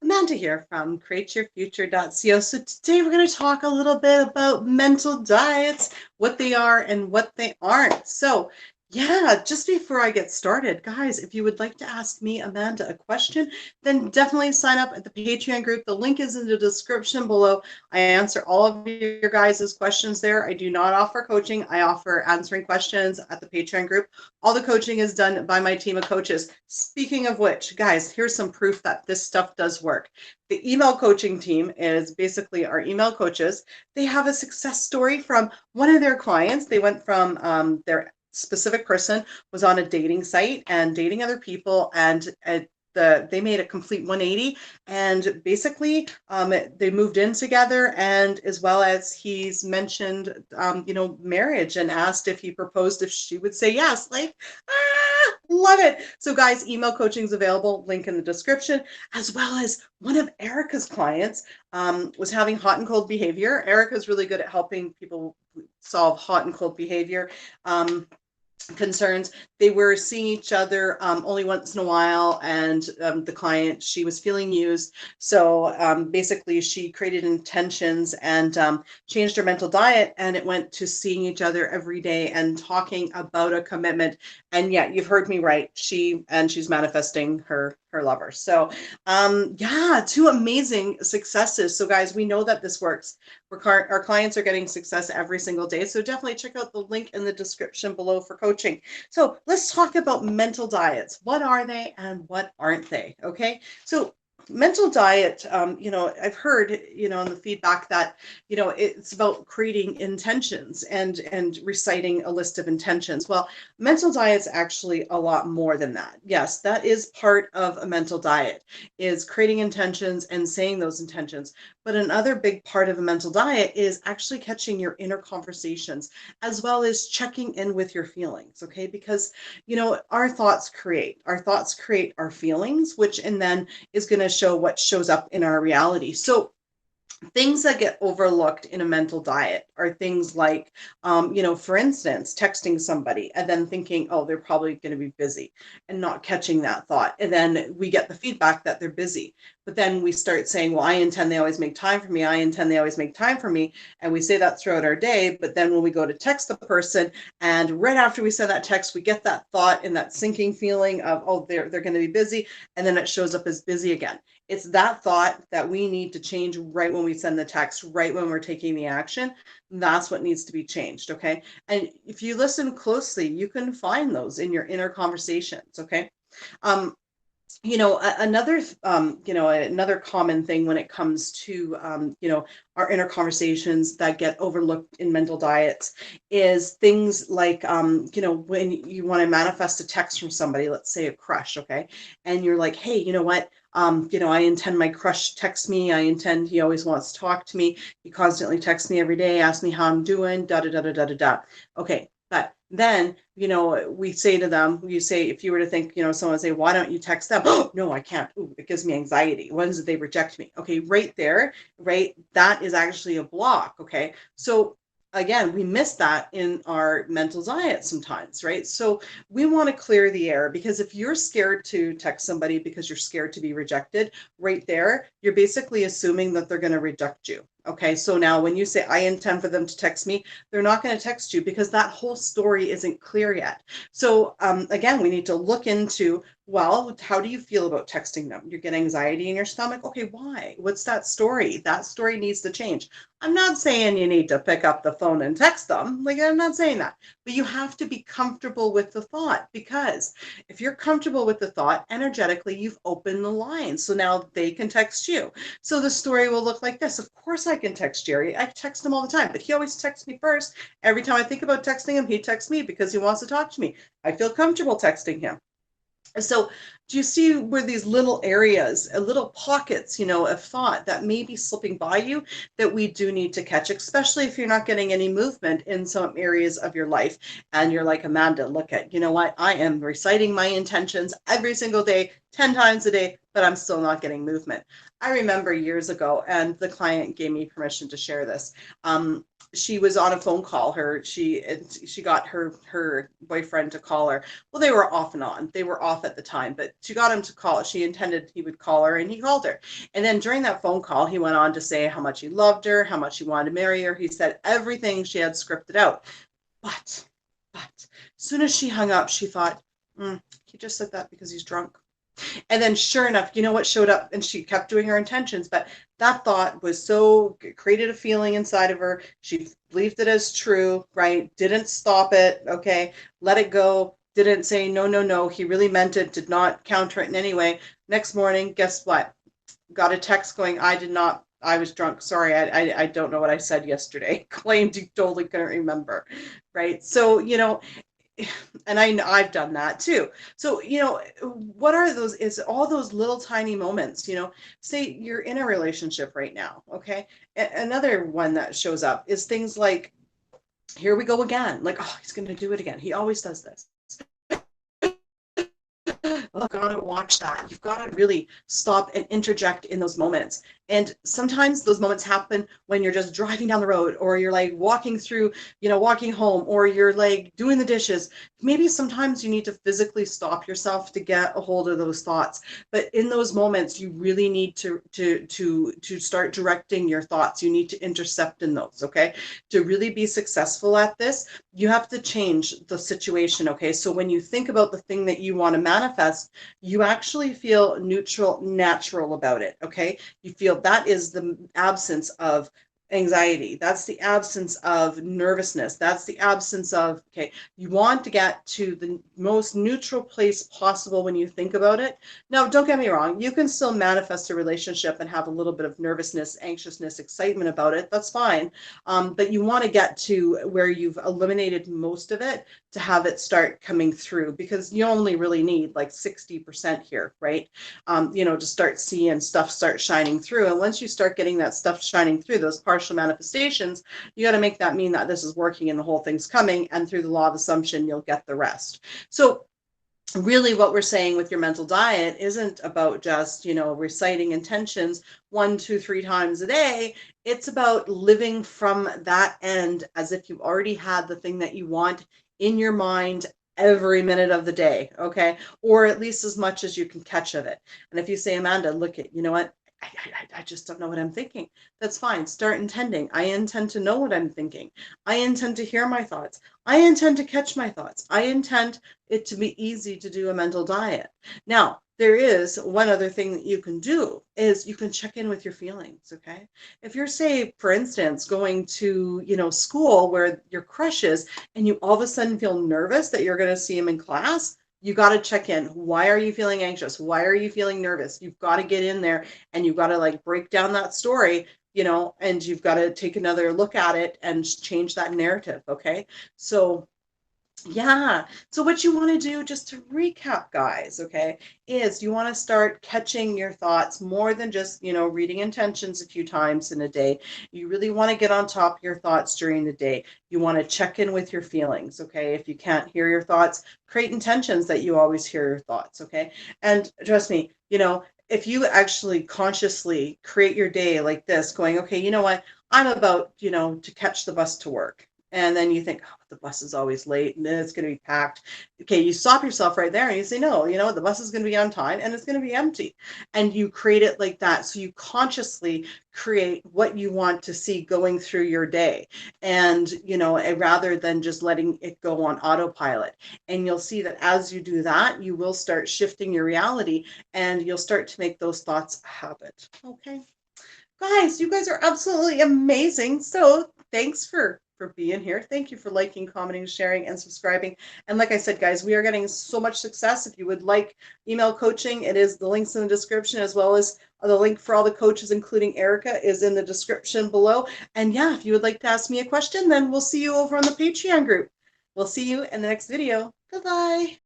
Amanda here from createyourfuture.co. So today we're going to talk a little bit about mental diets, what they are and what they aren't. So yeah, just before I get started, guys, if you would like to ask me, Amanda, a question, then definitely sign up at the Patreon group. The link is in the description below. I answer all of your guys' questions there. I do not offer coaching. I offer answering questions at the Patreon group. All the coaching is done by my team of coaches. Speaking of which, guys, here's some proof that this stuff does work. The email coaching team is basically our email coaches. They have a success story from one of their clients. They went from their specific person was on a dating site and dating other people, and they made a complete 180, and basically they moved in together, and as well as he's mentioned marriage, and asked if he proposed, if she would say yes. Like, love it. So guys, email coaching is available, link in the description. As well as one of Erika's clients was having hot and cold behavior. Erika's really good at helping people solve hot and cold behavior concerns. They were seeing each other only once in a while, and the client, she was feeling used. So basically she created intentions and changed her mental diet, and it went to seeing each other every day and talking about a commitment. And yeah, you've heard me right, she's manifesting her lover. So yeah, two amazing successes. So guys, we know that this works. Our clients are getting success every single day. So definitely check out the link in the description below for coaching. So let's talk about mental diets. What are they and what aren't they? Okay. So mental diet, I've heard, in the feedback that, it's about creating intentions and reciting a list of intentions. Well, mental diet's actually a lot more than that. Yes, that is part of a mental diet, is creating intentions and saying those intentions. But another big part of a mental diet is actually catching your inner conversations, as well as checking in with your feelings. Okay. Because, our thoughts create our feelings, which, and then is going to show what shows up in our reality. So things that get overlooked in a mental diet are things like, for instance, texting somebody and then thinking, oh, they're probably going to be busy, and not catching that thought. And then we get the feedback that they're busy. But then we start saying, well, I intend they always make time for me. I intend they always make time for me. And we say that throughout our day. But then when we go to text the person, and right after we send that text, we get that thought and that sinking feeling of, oh, they're going to be busy. And then it shows up as busy again. It's that thought that we need to change right when we send the text, right when we're taking the action. That's what needs to be changed. Okay. And if you listen closely, you can find those in your inner conversations. Okay. Um, another common thing when it comes to our inner conversations that get overlooked in mental diets is things like when you want to manifest a text from somebody, let's say a crush. Okay. And you're like, hey, you know what, I intend my crush to text me. I intend, he always wants to talk to me. He constantly texts me every day, asks me how I'm doing, da da da da da da da. Okay. But then, we say to them, you say, if you were to think, someone say, why don't you text them? Oh, no, I can't. Ooh, it gives me anxiety. When did they reject me? Okay, right there, right? That is actually a block. Okay. So again, we miss that in our mental diet sometimes, right? So we want to clear the air, because if you're scared to text somebody because you're scared to be rejected, right there, you're basically assuming that they're going to reject you. Okay, so now when you say, I intend for them to text me, they're not going to text you, because that whole story isn't clear yet. So again, we need to look into, well, how do you feel about texting them? You get anxiety in your stomach. Okay, why? What's that story? That story needs to change. I'm not saying you need to pick up the phone and text them. Like, I'm not saying that. But you have to be comfortable with the thought, because if you're comfortable with the thought, energetically, you've opened the line. So now they can text you. So the story will look like this. Of course I can text Jerry. I text him all the time, but he always texts me first. Every time I think about texting him, he texts me because he wants to talk to me. I feel comfortable texting him. So do you see where these little areas, little pockets, of thought that may be slipping by you, that we do need to catch, especially if you're not getting any movement in some areas of your life. And you're like, Amanda, look at, you know what? I am reciting my intentions every single day, 10 times a day, but I'm still not getting movement. I remember years ago, and the client gave me permission to share this. She was on a phone call. She got her boyfriend to call her. Well, they were off and on. They were off at the time, but She got him to call. She intended he would call her, and he called her. And then during that phone call, he went on to say how much he loved her, how much he wanted to marry her. He said everything she had scripted out. But as soon as she hung up, she thought, he just said that because he's drunk. And then sure enough, you know what showed up? And she kept doing her intentions, but that thought was so, created a feeling inside of her. She believed it as true, right? Didn't stop it, okay? Let it go. Didn't say, no, no, no. He really meant it, did not counter it in any way. Next morning, guess what? Got a text going, I was drunk. Sorry, I don't know what I said yesterday. Claimed he totally couldn't remember, right? So, and I've done that too. So, what are those? It's all those little tiny moments, say you're in a relationship right now. Okay. Another one that shows up is things like, here we go again. Like, oh, he's going to do it again. He always does this. Oh, gotta watch that. You've got to really stop and interject in those moments. And sometimes those moments happen when you're just driving down the road, or you're like walking through, walking home, or you're like doing the dishes. Maybe sometimes you need to physically stop yourself to get a hold of those thoughts. But in those moments, you really need to start directing your thoughts. You need to intercept in those, okay? To really be successful at this, you have to change the situation, okay? So when you think about the thing that you want to manifest, you actually feel neutral, natural about it, okay? You feel that is the absence of anxiety. That's the absence of nervousness. That's the absence of, okay, you want to get to the most neutral place possible when you think about it. Now, don't get me wrong. You can still manifest a relationship and have a little bit of nervousness, anxiousness, excitement about it. That's fine. But you want to get to where you've eliminated most of it to have it start coming through, because you only really need like 60% here, right? To start seeing stuff start shining through. And once you start getting that stuff shining through, those partial manifestations, you got to make that mean that this is working and the whole thing's coming, and through the law of assumption, you'll get the rest. So really what we're saying with your mental diet isn't about just, reciting intentions 1, 2, 3 times a day. It's about living from that end as if you already had the thing that you want in your mind every minute of the day, okay? Or at least as much as you can catch of it. And if you say, Amanda, look at, you know what? I just don't know what I'm thinking. That's fine. Start intending. I intend to know what I'm thinking. I intend to hear my thoughts. I intend to catch my thoughts. I intend it to be easy to do a mental diet. Now, there is one other thing that you can do is you can check in with your feelings, okay? If you're, say, for instance, going to, school where your crush is, and you all of a sudden feel nervous that you're going to see him in class, you got to check in. Why are you feeling anxious? Why are you feeling nervous? You've got to get in there, and you've got to break down that story, and you've got to take another look at it and change that narrative. Okay. So yeah. So what you want to do, just to recap, guys, okay, is you want to start catching your thoughts more than just, reading intentions a few times in a day. You really want to get on top of your thoughts during the day. You want to check in with your feelings, okay? If you can't hear your thoughts, create intentions that you always hear your thoughts, okay? And trust me, if you actually consciously create your day like this, going, okay, you know what? I'm about, to catch the bus to work. And then you think, oh, the bus is always late and then it's going to be packed. Okay, you stop yourself right there and you say, no, the bus is going to be on time and it's going to be empty. And you create it like that. So you consciously create what you want to see going through your day. And, rather than just letting it go on autopilot. And you'll see that as you do that, you will start shifting your reality and you'll start to make those thoughts a habit. Okay. Guys, you guys are absolutely amazing. So thanks for being here. Thank you for liking, commenting, sharing, and subscribing. And like I said, guys, we are getting so much success. If you would like email coaching, it is the links in the description, as well as the link for all the coaches, including Erika, is in the description below. And yeah, if you would like to ask me a question, then we'll see you over on the Patreon group. We'll see you in the next video. Goodbye.